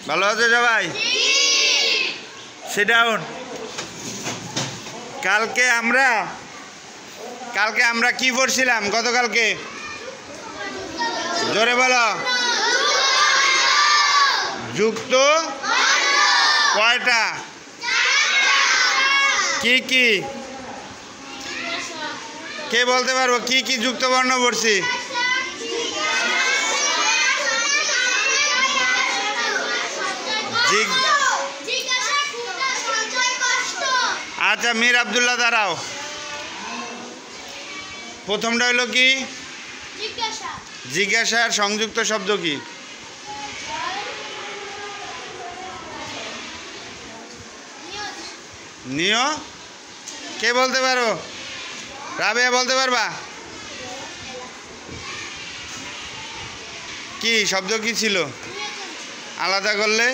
ভালো আছো সবাই? Sit down. কালকে আমরা কি পড়ছিলাম? গতকালকে জোরে বলো। যুক্ত কয়টা? কি কি কে বলতে পারবো? কি কি যুক্ত বর্ণ পড়ছি? আচ্ছা, মীর আব্দুল্লাহ দাঁড়াও। প্রথমটা হলো কি? জিজ্ঞাসার সংযুক্ত শব্দ কি? নিয়। কে বলতে পারো? রাবেয়া বলতে পারবা? কি শব্দ কি ছিল? আলাদা করলে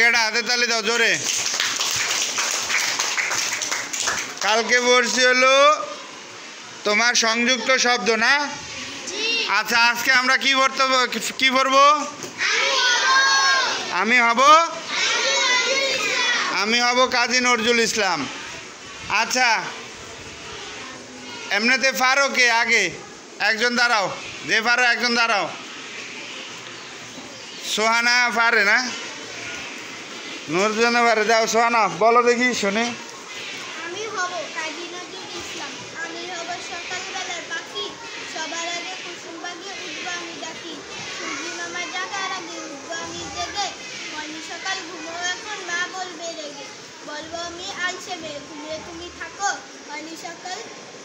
একটা হাতে তালি দাও জোরে। কালকে পড়ছি হলো তোমার সংযুক্ত শব্দ না? আচ্ছা, আজকে আমরা কি পড়বো? আমি হব কাজী নজরুল ইসলাম। আচ্ছা, এমনিতে পারো কে? আগে একজন দাঁড়াও, যে পারো একজন দাঁড়াও। সোহানা পারে না? নজরুল পারে, যাও সোহানা বলো দেখি শুনে। আমি হব কাজী নজরুল ইসলাম। আমি হব সকালবেলার পাখি, সবার আগে কুসুম বাগে উঠবো আমি ডাকি। সূর্যি মামা জাগার আগে উঠবো আমি জেগে। মর্নি সকাল ঘুমো এখন মা বলবে রেগে। বলবো আমি আলসে মেয়ে, ঘুমিয়ে তুমি থাকো। মর্নি সকাল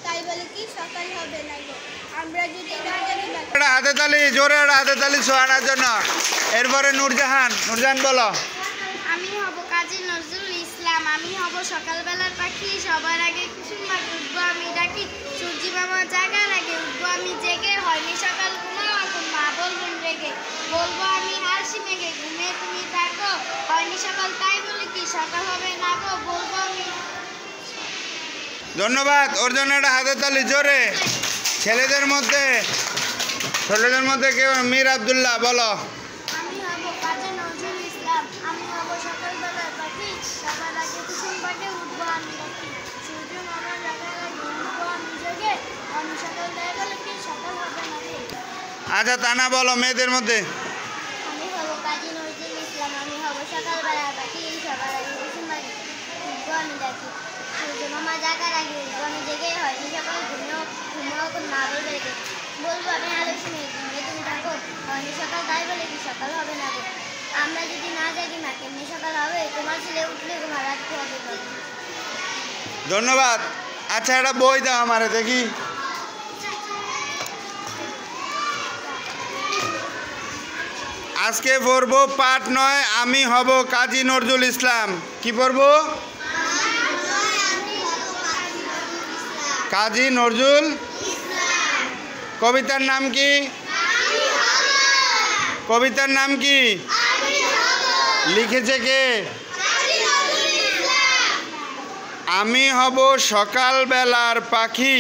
তাই বলে কি সকাল হবে না গো। আমরা যদি না জানি একটা হাতে তালি, জোরে একটা হাতে তালি সোহানার জন্য। এরপরে নূরজাহান বলো। আমি হব কাজী নজরুল ইসলাম। আমি হব সকালবেলার পাখি, সবার আগে কুসুম বাগে উঠবো আমি ডাকি। সূর্যি মামা জাগার আগে উঠবো আমি জেগে। হয়নি সকাল ঘুমাও এখন মা বলবেন রেগে। বলবো আমি আলসি মেঘে, ঘুমিয়ে তুমি থাকো। হয়নি সকাল তাই বলে কি সকাল হবে না গো। বলবো আমি। ধন্যবাদ। ওর জন্য একটা হাতে তালি জোরে। ছেলেদের মধ্যে কেউ? মীর আব্দুল্লাহ বলো। আমি হব কাজী নজরুল ইসলাম। আমি হব সকালবেলার পাখি, সবার আগে কুসুম বাগে উঠবো আমি ডাকি। সূর্য মামা জাগার আগে উঠবো আমি জেগে। আমি সকাল তাই বলে কি সকাল হবে না গো। আচ্ছা, তানা বলো মেয়েদের মধ্যে। আমি হব কাজী নজরুল ইসলাম। আমি হব সকালবেলার পাখি, সবার আগে কুসুম বাগে উঠবো আমি ডাকি। সূর্য মামা জাগার আগে উঠবো আমি জেগে। হয়নি সকাল ঘুমিয়েও এখন মা বলবে রেগে। বলবো আমি আলসি মেয়ে, ঘুমিয়ে তুমি থাকো। হয়নি সকাল তাই বলে কি সকাল হবে না গো। আমরা যদি না জাগি মা কেমনি সকাল হবে। তোমার ছেলে উঠলে তোমার রাখতে হবে বলে। ধন্যবাদ। আচ্ছা, একটা বই দাও আমারে দেখি। আজকে পড়বো পাঠ 9, আমি হব কাজী নজরুল ইসলাম। কি পড়বো? কাজী নজরুল। কবিতার নাম কি? কবিতার নাম কি? লিখেছে কে? আমি হব সকালবেলার পাখি,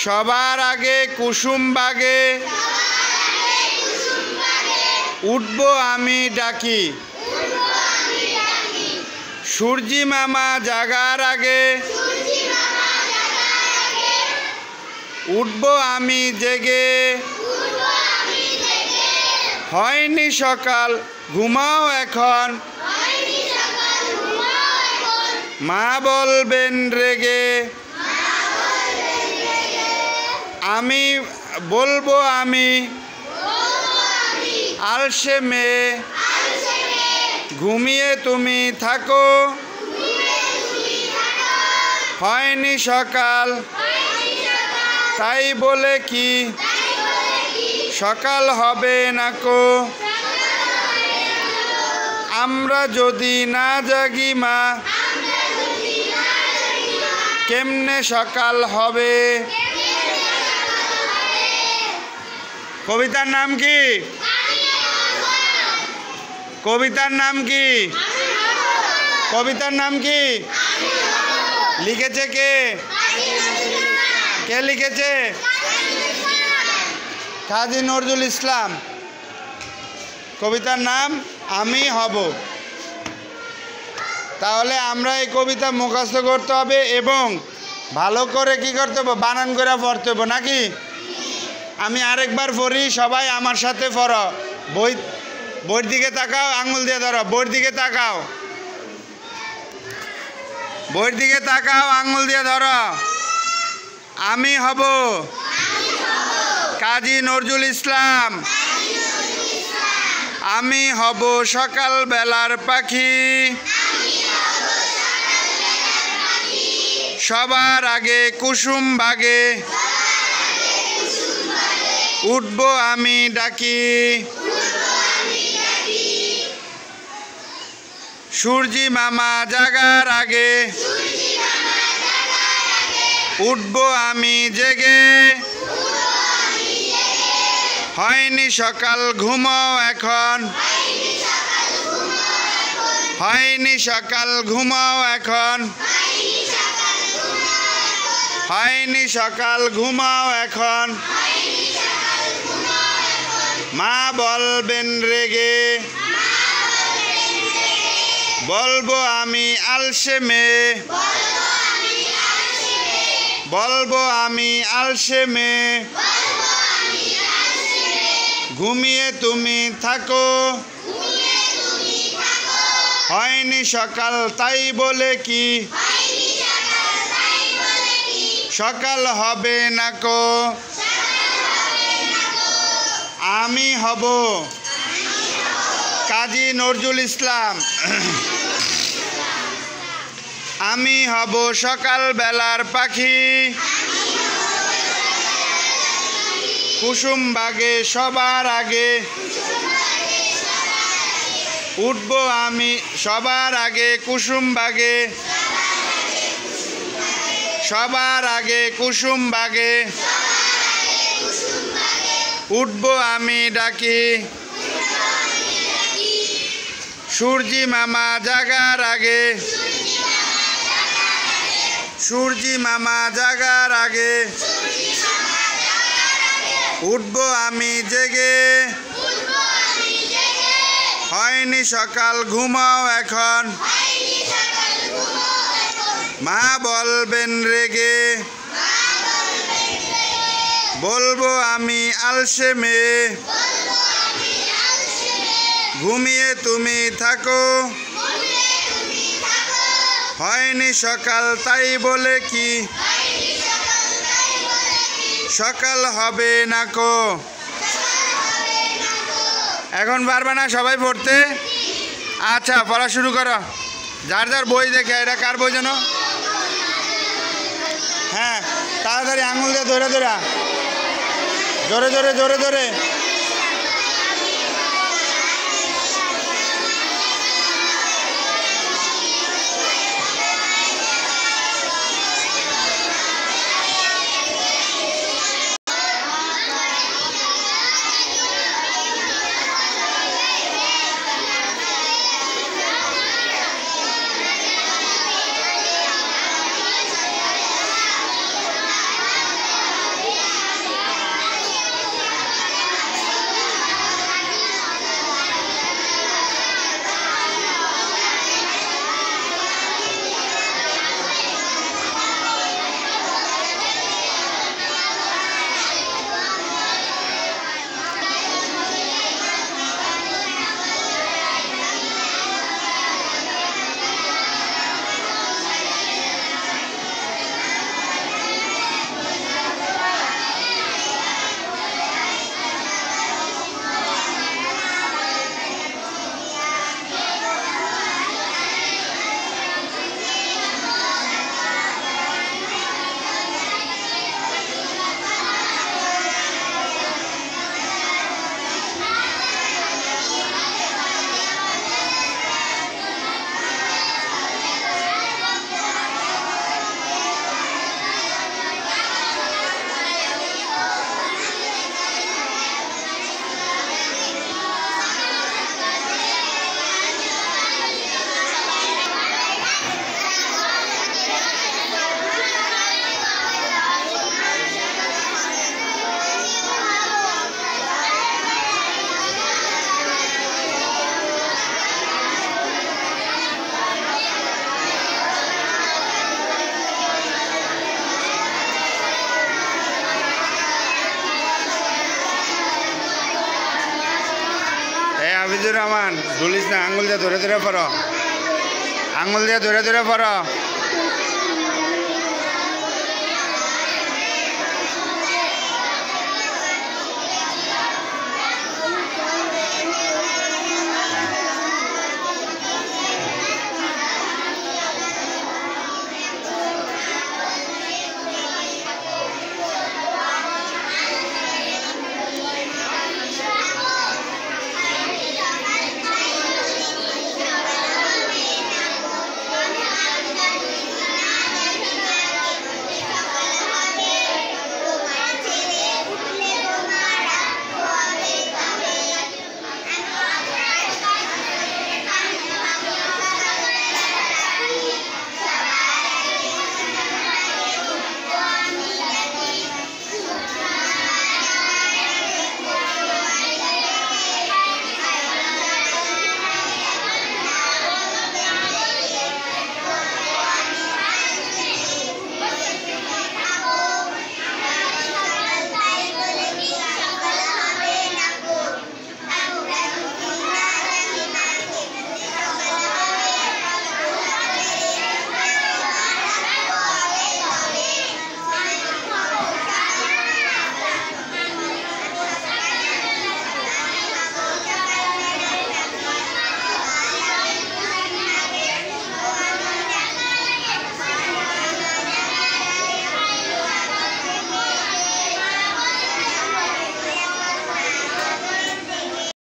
সবার আগে কুসুম বাগে উঠবো আমি ডাকি। সূর্যি মামা জাগার আগে উঠবো আমি জেগে। হয়নি সকাল ঘুমাও এখন মা বলবেন রেগে। আমি বলবো আমি আলসে মেয়ে, ঘুমিয়ে তুমি থাকো। হয়নি সকাল তাই বলে কি সকাল হবে না কো। আমরা যদি না জাগি মা কেমনে সকাল হবে। কবিতার নাম কি? কবিতার নাম কি? কবিতার নাম কি? লিখেছে কে? কে লিখেছে? কাজী নজরুল ইসলাম। কবিতার নাম আমি হব। তাহলে আমরা এই কবিতা মুখস্থ করতে হবে এবং ভালো করে কি করতে হবে, বানান করে পড়তে হবে নাকি? আমি আরেকবার পড়ি, সবাই আমার সাথে পড়ো। বইয়ের দিকে তাকাও, আঙুল দিয়ে ধরো, বইয়ের দিকে তাকাও, বইয়ের দিকে তাকাও, আঙুল দিয়ে ধরো। আমি হব কাজী নজরুল ইসলাম। আমি হব সকাল বেলার পাখি, সবার আগে কুসুম বাগে উঠব আমি ডাকি। সূর্যি মামা জাগার আগে উঠব আমি জেগে। হয়নি সকাল ঘুমাও এখন, হয়নি সকাল ঘুমাও এখন, হয়নি সকাল ঘুমাও এখন। মা বলবেন রেগে, বলবো আমি আলসে মেয়ে, বলবো আমি আলসে মেয়ে। ঘুমিয়ে তুমি থাকো, হয়নি সকাল তাই বলে কি সকাল হবে না কো। আমি হব কাজী নজরুল ইসলাম। আমি হব সকাল বেলার পাখি, কুসুম বাগে সবার আগে উঠব আমি, সবার আগে কুসুম বাগে, সবার আগে কুসুম বাগে উঠব আমি ডাকি। সূর্যি মামা জাগার আগে, সূর্যি মামা জাগার আগে উঠব আমি জেগে। হয়নি সকাল ঘুমাও এখন, মা বলবেন রেগে, বলবো আমি আলসে মেয়ে। ঘুমিয়ে তুমি থাকো, হয়নি সকাল তাই বলে কি সকাল হবে না কো। এখন পারবে না সবাই পড়তে? আচ্ছা, পড়া শুরু করো। যার যার বই দেখে, এটা কার বই যেন? হ্যাঁ, তাড়াতাড়ি আঙুল দিয়ে ধরে ধরে, জোরে জোরে জোরে জোরে। হাফিজুর রহমান, ঝুলিস না, আঙুল দিয়ে ধরে ধরে পড়ো, আঙুল দিয়ে ধরে ধরে পড়ো।